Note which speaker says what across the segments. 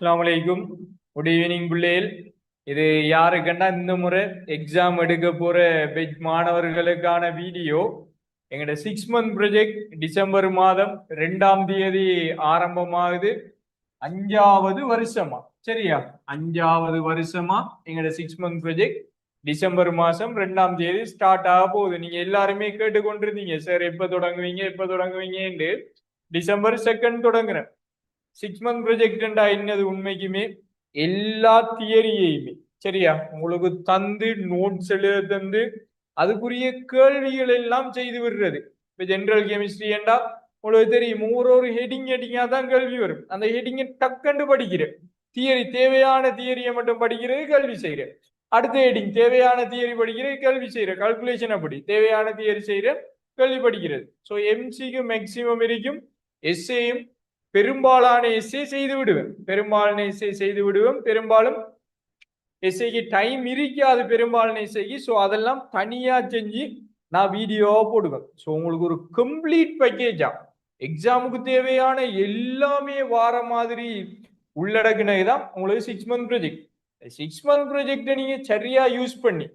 Speaker 1: அஸ்ஸலாமு அலைக்கும். Good evening பிள்ளைகள். இது யாருக்கண்டா இந்த முறை எக்ஸாம் எடுக்க போற மாணவர்களுக்கான வீடியோ. எங்களோட 6 மந்த் ப்ரொஜெக்ட் டிசம்பர் மாதம் 2ஆம் தேதி ஆரம்பமாகுது. 5வது வருஷமா, சரியா? 5வது வருஷமா எங்களோட 6 மந்த் ப்ரொஜெக்ட் டிசம்பர் மாசம் 2ஆம் தேதி ஸ்டார்ட் ஆக போகுது. நீங்க எல்லாருமே கேட்டுக்கொண்டிருந்தீங்க, சார் எப்ப தொடங்குவீங்க எப்ப தொடங்குவீங்கன்னு. டிசம்பர் 2 தொடங்குறேன். 6 மந்த் ப்ரொஜெக்டா என்னது? உண்மைக்குமே எல்லா தியரியையுமே சரியா உங்களுக்கு தந்து நோட்ஸ் எழுத தந்து அதுக்குரிய கேள்விகள் எல்லாம் செய்து விடுறது. இப்ப ஜெனரல் கெமிஸ்ட்ரி என்றா உங்களுக்கு தெரியும், ஒரு ஹெட்டிங்கா தான் கேள்வி வரும். அந்த ஹெட்டிங்கை டக்குன்னு படிக்கிற தியரி, தேவையான தியரியை மட்டும் படிக்கிறது, கேள்வி செய்யற. அடுத்த ஹெட்டிங் தேவையான தியரி படிக்கிறது, கேள்வி செய்யற. கால்குலேஷன் அப்படி தேவையான தியரி செய்யற, கேள்வி படிக்கிறது. ஸோ எம்சிக்கு மேக்சிமம் இருக்கும். எஸ்ஏயும் பெரும்பாலான எஸ்ஏ செய்து விடுவேன். பெரும்பாலும் எஸ்ஐக்கு டைம் இருக்காது, பெரும்பாலான எஸ்ஐக்கு. ஸோ அதெல்லாம் தனியா செஞ்சு நான் வீடியோவா போடுவேன். ஸோ உங்களுக்கு ஒரு கம்ப்ளீட் பேக்கேஜா எக்ஸாமுக்கு தேவையான எல்லாமே வார மாதிரி உள்ளடக்கினதுதான் உங்களுக்கு 6 மந்த் ப்ரொஜெக்ட். 6 மந்த் ப்ரொஜெக்டை நீங்க சரியா யூஸ் பண்ணி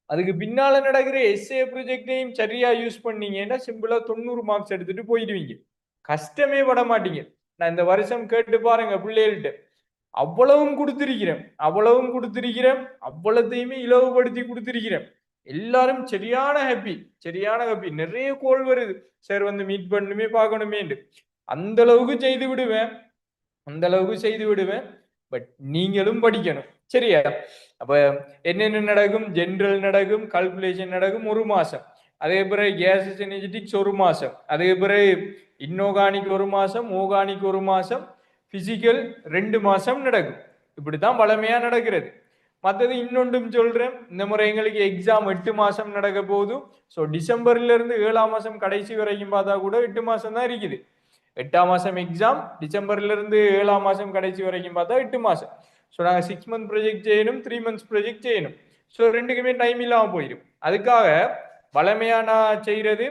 Speaker 1: அதுக்கு பின்னால நடக்கிற எஸ்ஏ ப்ரொஜெக்டையும் சரியா யூஸ் பண்ணீங்கன்னா சிம்பிளா 90 மார்க்ஸ் எடுத்துட்டு போயிடுவீங்க. கஷ்டமே பட மாட்டீங்க. நான் இந்த வருஷம் கேட்டு பாருங்க பிள்ளைகள்கிட்ட, அவ்வளவுத்தையுமே இலவுபடுத்தி கொடுத்திருக்கிறேன். எல்லாரும் சரியான ஹாப்பி. நிறைய கோல் வருது, சார் வந்து மீட் பண்ணணுமே பார்க்கணுமே. அந்த அளவுக்கு செய்து விடுவேன். பட் நீங்களும் படிக்கணும், சரியா? அப்ப என்னென்ன நடக்கும்? ஜென்ரல் நடக்கும், கால்குலேஷன் நடக்கும் 1 மாசம். அதே பிறகு கேசஸ் எனர்ஜெட்டிக்ஸ் 1 மாசம். அதே பிறகு இன்ஆர்கானிக் 1 மாசம், ஆர்கானிக் 1 மாசம், பிசிக்கல் 2 மாசம் நடக்கும். இப்படித்தான் வளமையா நடக்கிறது. மற்றது இன்னொன்றும் சொல்றேன், இந்த முறை எங்களுக்கு எக்ஸாம் 8 மாசம் நடக்க போதும். ஸோ டிசம்பர்ல இருந்து 7ஆம் மாசம் கடைசி வரைக்கும் பார்த்தா கூட 8 மாசம் தான் இருக்குது. 8ஆம் மாசம் எக்ஸாம், டிசம்பர்ல இருந்து 7ஆம் மாசம் கடைசி வரைக்கும் பார்த்தா 8 மாசம். ஸோ நாங்கள் 6 மந்த் ப்ரொஜெக்ட் செய்யணும், 3 மந்த்ஸ் ப்ரொஜெக்ட் செய்யணும். ஸோ ரெண்டுக்குமே டைம் இல்லாமல் போயிடும். அதுக்காக வளமையா நான் செய்யறது,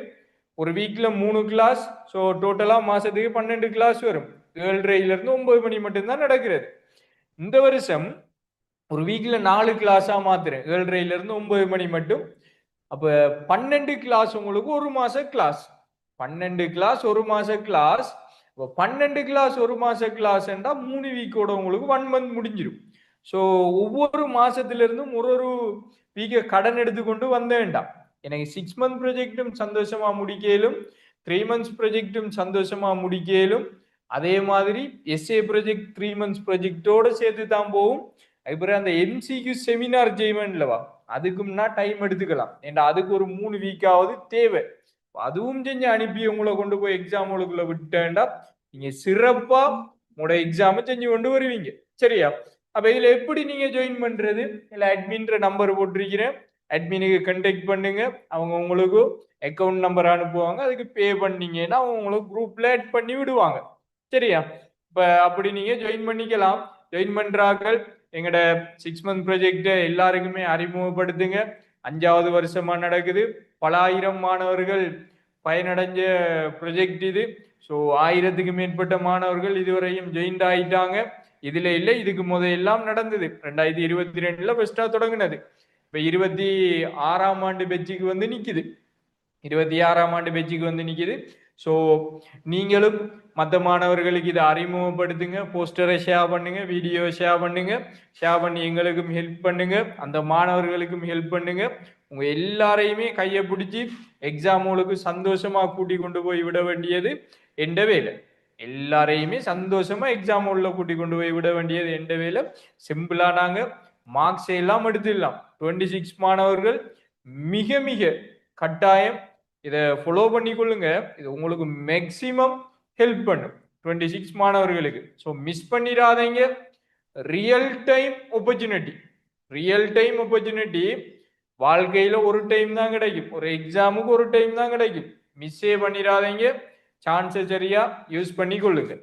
Speaker 1: ஒரு வீக்ல 3 கிளாஸ். ஸோ டோட்டலா மாசத்துக்கு 12 கிளாஸ் வரும். 7:30 இருந்து 9 மணி மட்டும்தான் நடக்கிறது. இந்த வருஷம் ஒரு வீக்ல 4 கிளாஸா மாத்துறேன், 7:30 இருந்து 9 மணி மட்டும். அப்ப 12 கிளாஸ் உங்களுக்கு 1 மாச கிளாஸ். 12 கிளாஸ் 1 மாச கிளாஸ். 12 கிளாஸ் 1 மாச கிளாஸ் 3 வீக்கோட உங்களுக்கு 1 மந்த் முடிஞ்சிடும். ஸோ ஒவ்வொரு மாசத்துல இருந்தும் ஒரு வீக்கை கடன் எடுத்துக்கொண்டு வந்த வேண்டாம். எனக்கு 6 மந்த் ப்ரொஜெக்டும் சந்தோஷமா முடிக்கலும், 3 மந்த்ஸ் ப்ரொஜெக்டும் சந்தோஷமா முடிக்கலும். அதே மாதிரி எஸ்ஏ ப்ரொஜெக்ட் 3 மந்த்ஸ் ப்ரொஜெக்டோட சேர்த்து தான் போகும். அதுக்கப்புறம் அந்த எம்சிக்கு செமினார் செய்வேன்லவா, அதுக்கும்னா டைம் எடுத்துக்கலாம். ஏன்னா அதுக்கு ஒரு 3 வீக்காவது தேவை. அதுவும் செஞ்சு அனுப்பி உங்களை கொண்டு போய் எக்ஸாம் உங்களுக்குள்ள விட்டேன்டா நீங்க சிறப்பா உங்களோட எக்ஸாம செஞ்சு கொண்டு வருவீங்க, சரியா? அப்ப இதுல எப்படி நீங்க ஜாயின் பண்றது? இல்ல அட்மின்ற நம்பர் போட்டிருக்கிறேன், அட்மினுக்கு கண்டெக்ட் பண்ணுங்க. அவங்க உங்களுக்கு அக்கௌண்ட் நம்பர் அனுப்புவாங்க, அதுக்கு பே பண்ணீங்கன்னா அவங்க உங்களுக்கு குரூப்ல ஆட் பண்ணி விடுவாங்க, சரியா? இப்ப அப்படி நீங்க ஜாயின் பண்ணிக்கலாம். ஜாயின் பண்றார்கள் எங்கட 6 மந்த் ப்ரொஜெக்ட எல்லாருக்குமே அறிமுகப்படுத்துங்க. 5வது வருஷமா நடக்குது. பல ஆயிரம் மாணவர்கள் பயனடைஞ்ச ப்ரொஜெக்ட் இது. ஸோ 1000க்கு மேற்பட்ட மாணவர்கள் இதுவரையும் ஜெயின்ட் ஆயிட்டாங்க. இதுல இல்லை, இதுக்கு எல்லாம் நடந்தது 2022ல பெஸ்டா தொடங்கினது. இப்ப 26ஆம் ஆண்டு பெட்ஜுக்கு வந்து நிக்குது. 26ஆம் ஆண்டு பெட்ஜுக்கு வந்து நிக்குது. ஸோ நீங்களும் மற்ற மாணவர்களுக்கு இதை அறிமுகப்படுத்துங்க, போஸ்டரை ஷேர் பண்ணுங்க, வீடியோ ஷேர் பண்ணுங்க. ஷேர் பண்ணி எங்களுக்கும் ஹெல்ப் பண்ணுங்க, அந்த மாணவர்களுக்கும் ஹெல்ப் பண்ணுங்க. உங்க எல்லாரையுமே கையை பிடிச்சி எக்ஸாமுகளுக்கு சந்தோஷமா கூட்டி கொண்டு போய் விட வேண்டியது எந்த வேலை. எல்லாரையுமே சந்தோஷமா எக்ஸாம் உள்ள கூட்டி கொண்டு போய் விட வேண்டியது எந்த வேலை. சிம்பிளா நாங்க மார்க்ஸ் எல்லாம் எடுத்துடலாம். 26 மாணவர்கள் மிக மிக கட்டாயம் இதை ஃபாலோ பண்ணிக்கொள்ளுங்க. இது உங்களுக்கு மேக்சிமம் ஹெல்ப் பண்ணும் 26 மாணவர்களுக்கு. ஸோ மிஸ் பண்ணிடாதீங்க. ரியல் டைம் ஆப்பர்ச்சுனிட்டி வாழ்க்கையில ஒரு டைம் தான் கிடைக்கும், ஒரு எக்ஸாமுக்கு ஒரு டைம் தான் கிடைக்கும். மிஸ்ஸே பண்ணிடாதீங்க. சான்ஸை சரியா யூஸ் பண்ணி கொள்ளுங்க.